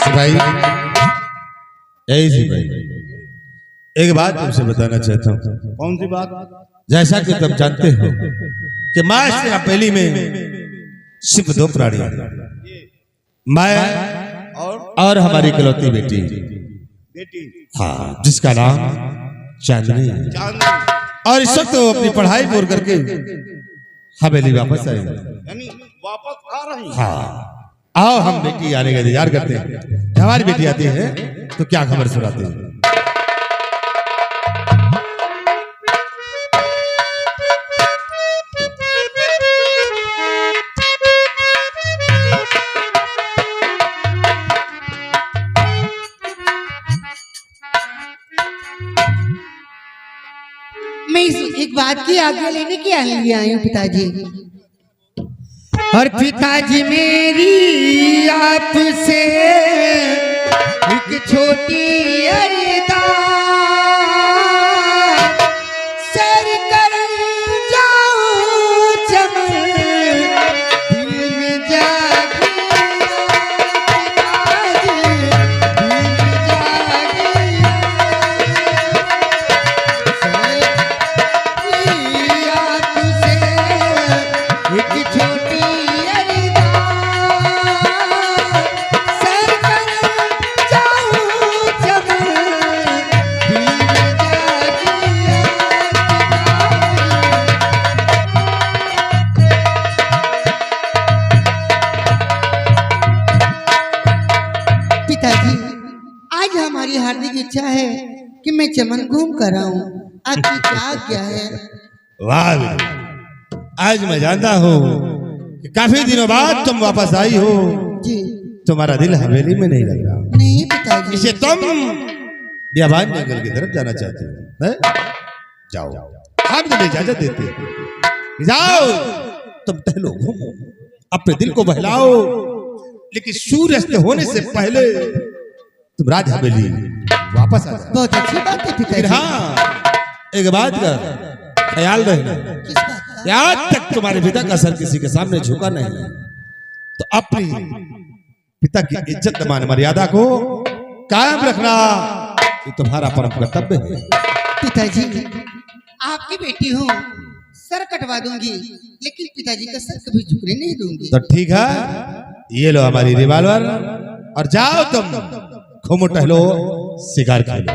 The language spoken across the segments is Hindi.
भाई ऐसी भाई एक बात तुमसे बताना चाहता हूँ। कौन सी बात? जैसा कि तुम जानते हो कि माँ से पहली में सिर्फ दो प्राणी, मैं और हमारी इकलौती बेटी, हाँ, जिसका नाम चांदनी है। और इस वक्त वो अपनी पढ़ाई पूरी करके हवेली वापस आई, यानी वापस आ रही। हाँ, आओ हम बेटी आने का इंतजार करते हैं। हमारी बेटी आती है तो क्या खबर सुनाते हैं। मैं एक बात की आज्ञा लेने के लिए आई हूँ पिताजी। और पिताजी मेरी आपसे एक छोटी अरदास, सर कर जाऊं चमन दिल में जागी, हार्दिक इच्छा है कि मैं चमन घूम कर आऊं। आपकी क्या आज्ञा है? वाह, आज मैं जानता हूँ कि काफी दिनों बाद तुम वापस आई हो। जी। तुम्हारा दिल हवेली में नहीं लग रहा। नहीं पिताजी। इसे तुम बियाबान जंगल की तरफ जाना चाहते हो, जाओ, हम तुम्हें इजाजत देते हैं। जाओ, तुम टहलो, घूमो, अपने दिल को बहलाओ, लेकिन सूर्यास्त होने से पहले तुम राज हवेली वापस आ जाओ। बहुत अच्छी बात है पिताजी। हाँ, एक बात का ख्याल रखना, किस बात का? आज तक तुम्हारे पिता का सर किसी के सामने झुका नहीं, तो अपनी पिता की इज्जत मान मर्यादा को कायम रखना ये तुम्हारा परम कर्तव्य है। पिताजी, आपकी बेटी हूँ, सर कटवा दूंगी, लेकिन पिताजी का सर कभी झुकने नहीं दूंगी। तो ठीक है, ये लो हमारी रिवॉल्वर और जाओ, तुम घूमो, टहलो, शिकार खेलो,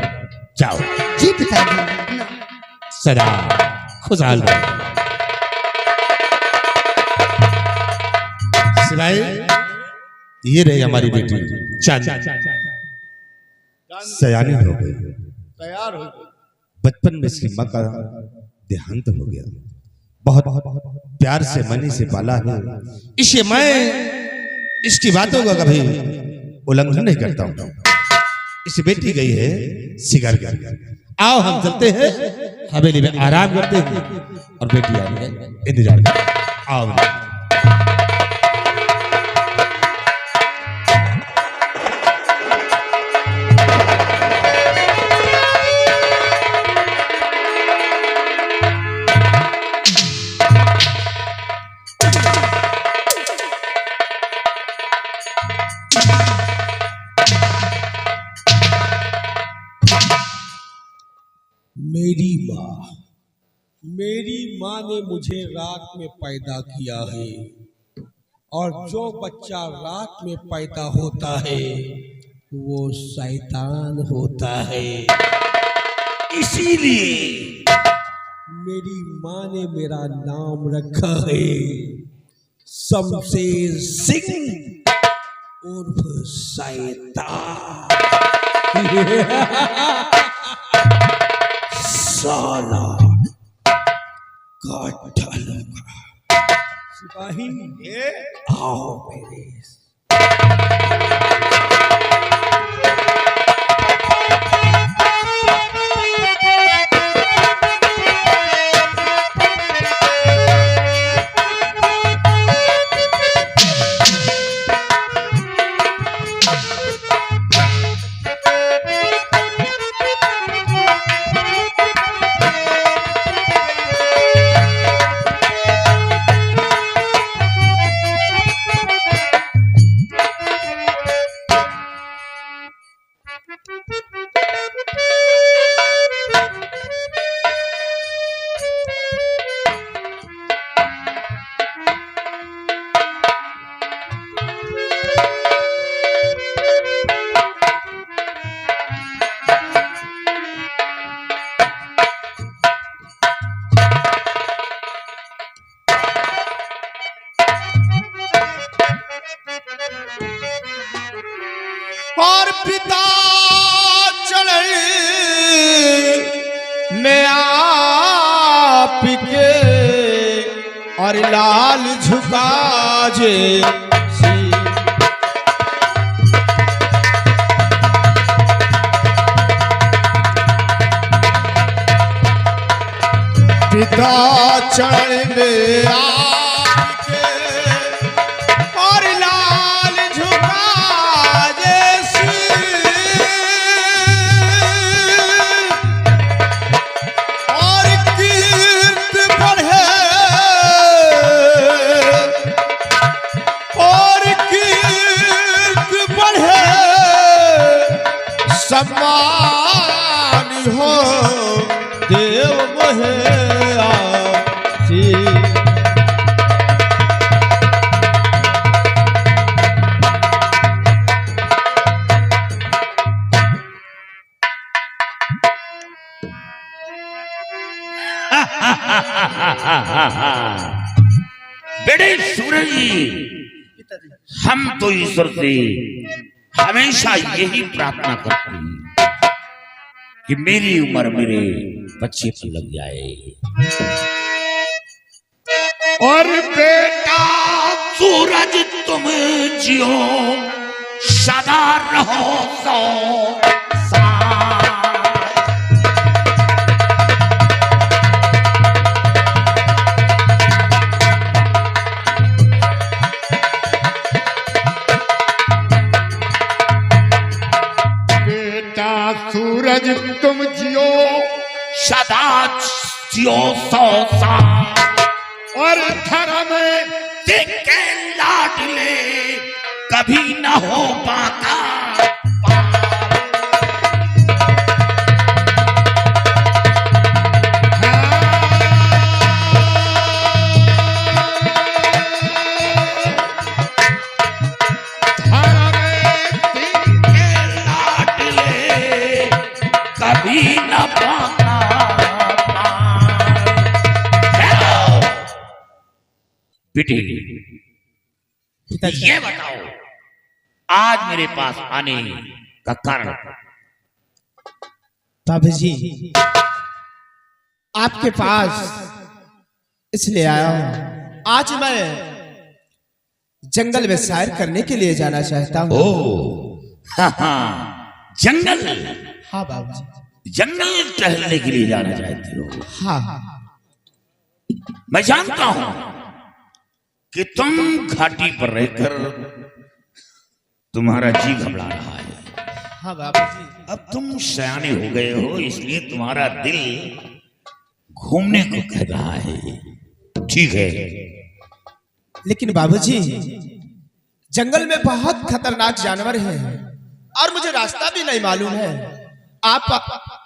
जाओ। जी पिताजी। सदा खुशहाल रहो। सिवाय ये रही हमारी बेटी चांदनी, सयानी हो गई, तैयार हो गई। बचपन में इसकी मां का देहांत हो गया। बहुत प्यार से मनी से पाला है इसे, मैं इसकी बातों का कभी उल्लंघन नहीं करता हूँ। इस बेटी गई है शिकार करने, आओ हम चलते हैं हवेली में, आराम करते हैं और बेटी आने का इंतजार करते हैं। आओ। मेरी माँ ने मुझे रात में पैदा किया है, और जो बच्चा रात में पैदा होता है वो शैतान होता है। इसीलिए मेरी माँ ने मेरा नाम रखा है शमशेर सिंह उर्फ शैतान। साला काट डालूंगा। सिपाही आओ मेरे। और पिता चरण में आप के और लाल झुका जे पिता चरण में आपके और लाल झुका जैसी और कीर्त बढ़े और कीर्त बढ़े सम्मान हो देव मोहे बेटे सूरज जी, हम तो ईश्वर से हमेशा यही प्रार्थना करते हैं कि मेरी उम्र मेरे बच्चे पर लग जाए और बेटा सूरज तुम जियो सदा रहो सो सूरज तुम जियो सदा जियो सौ साल और धर्म के लाडले कभी न हो पाता बेटे ये बताओ आज मेरे पास आने का कारण। बाबू जी आपके पास इसलिए आया हूं, आज मैं जंगल में सैर करने के लिए जाना चाहता हूं। हाँ, जंगल। हाँ बाबू जी, जंगल टहलने के लिए जाना चाहती हो। हाँ मैं जानता हूं कि तुम घाटी पर रहकर तुम्हारा जी घबरा रहा है। हाँ बाबू जी, अब तुम सयाने हो गए हो इसलिए तुम्हारा दिल घूमने को कह रहा है। ठीक है, लेकिन बाबूजी जंगल में बहुत खतरनाक जानवर हैं और मुझे रास्ता भी नहीं मालूम है। आप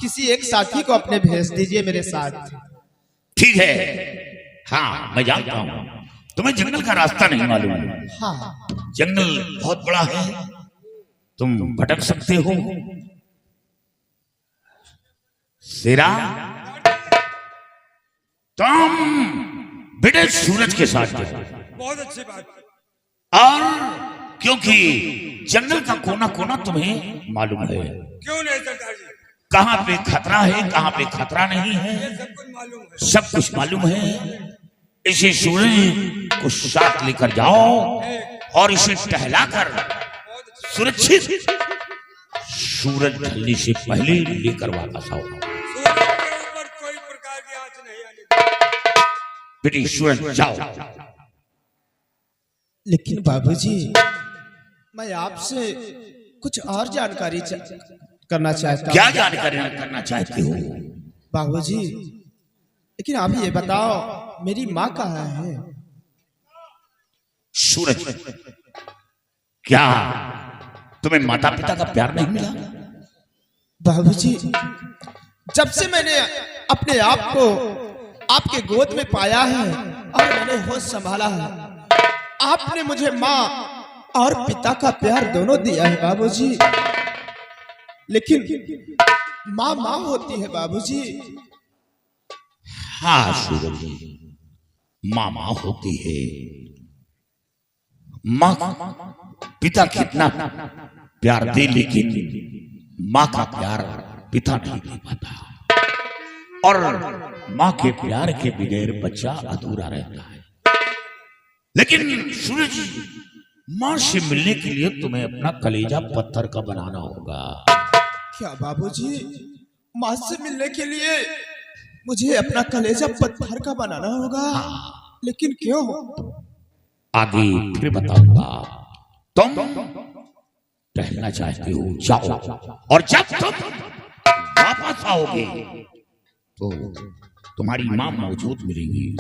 किसी एक साथी को अपने भेज दीजिए मेरे साथ। ठीक है, हाँ मैं जानता हूँ तुम्हें जंगल का रास्ता नहीं मालूम है। हाँ, जंगल बहुत बड़ा है, तुम भटक सकते हो। शेरा तुम बेटे सूरज के साथ जाओ। बहुत अच्छी बात। और क्योंकि जंगल का कोना कोना तुम्हें मालूम है। क्यों नहीं सरदार जी? कहाँ पे खतरा है, कहाँ पे खतरा नहीं है, सब कुछ मालूम है। सब कुछ मालूम है। इसे सूरज को साथ लेकर जाओ और इसे टहलाकर सुरक्षित सूरज ढलने से पहले लेकर वापस आओ। सूरज के ऊपर कोई प्रकार की आंच नहीं आने बेटी सूरज जाओ। लेकिन बाबूजी मैं आपसे कुछ और जानकारी करना चाहता हूँ। क्या जानकारी करना चाहते हो? बाबूजी लेकिन आप ये बताओ मेरी माँ कहाँ है? सूरज क्या तुम्हें माता पिता का प्यार नहीं मिला? बाबूजी जब से मैंने अपने आप को आपके गोद में पाया है और मैंने होश संभाला है, आपने मुझे माँ और पिता का प्यार दोनों दिया है बाबूजी। लेकिन माँ माँ होती है बाबूजी। हाँ सूरज, माँ माँ होती है। माँ पिता कितना प्यार दे, लेकिन माँ का प्यार पिता नहीं दे पाता। और माँ के प्यार के बगैर बच्चा अधूरा रहता है। लेकिन सूरज, माँ से मिलने के लिए तुम्हें अपना कलेजा पत्थर का बनाना होगा। क्या बाबूजी, माँ से मिलने के लिए मुझे अपना कलेजा पत्थर का बनाना होगा? लेकिन क्यों? आगे फिर बताऊंगा। तुम टहलना चाहते हो, जाओ, और जब तुम वापस आओगे तो तुम्हारी माँ मौजूद मिलेगी।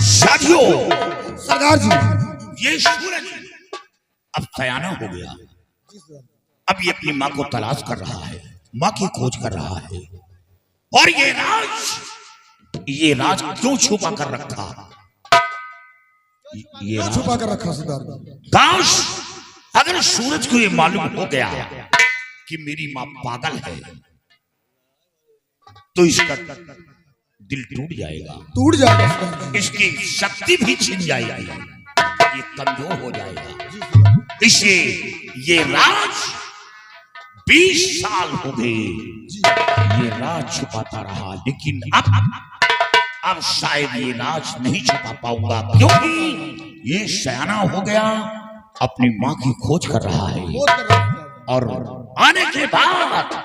साथियों, सरदार जी, ये सूरज अब सयाना हो गया। अब ये अपनी माँ को तलाश कर रहा है, माँ की खोज कर रहा है। और ये राज क्यों छुपा कर रखा? ये राज छुपा कर रखा सरदार। काश अगर सूरज को ये मालूम हो गया कि मेरी माँ पागल है, तो इसका दिल टूट जाएगा, टूट जाएगा सरदार। इसकी शक्ति भी छिन जाएगी, ये कमजोर हो जाएगा। इसे ये राज 20 साल हो गए ये राज छुपाता रहा, लेकिन अब शायद ये राज नहीं छुपा पाऊंगा, क्योंकि ये सयाना हो गया, अपनी माँ की खोज कर रहा है। और आने के बाद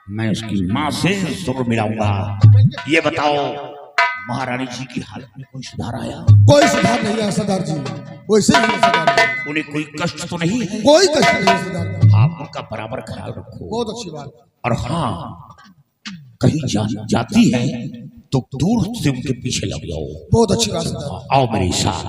मैं उसकी माँ से जरूर मिलाऊंगा। ये बताओ, महारानी जी की हालत में कोई सुधार आया? कोई सुधार नहीं है सरदार जी, वैसे ही है सरदार जी। उन्हें कोई कष्ट तो नहीं है? कोई कष्ट नहीं है सरदार जी। आप उनका बराबर ख्याल रखो। बहुत अच्छी बात। और हाँ, कहीं जाती है तो दूर से उनके पीछे लग जाओ। बहुत अच्छी बात सरदार। आओ मेरे साथ।